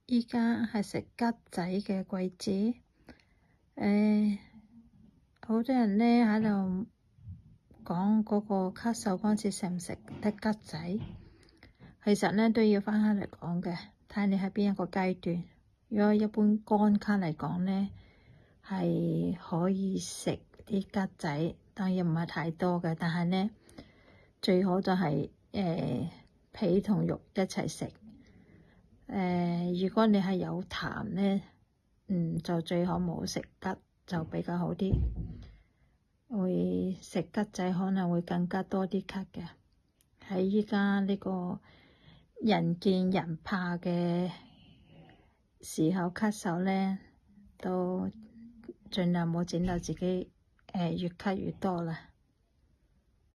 依家係食桔仔嘅季節，好多人呢喺度講嗰個咳嗽嗰陣時食唔食得桔仔，其實呢都要分開嚟講嘅，睇你喺邊一個階段。如果一般乾咳嚟講呢，係可以食啲桔仔，當然唔係太多嘅，但係呢，最好就係皮同肉一齊食。如果你係有痰呢，就最好冇食桔，就比較好啲。會食桔仔可能會更加多啲咳嘅。喺依家呢個人見人怕嘅時候咳嗽呢，都盡量冇整到自己越咳越多啦。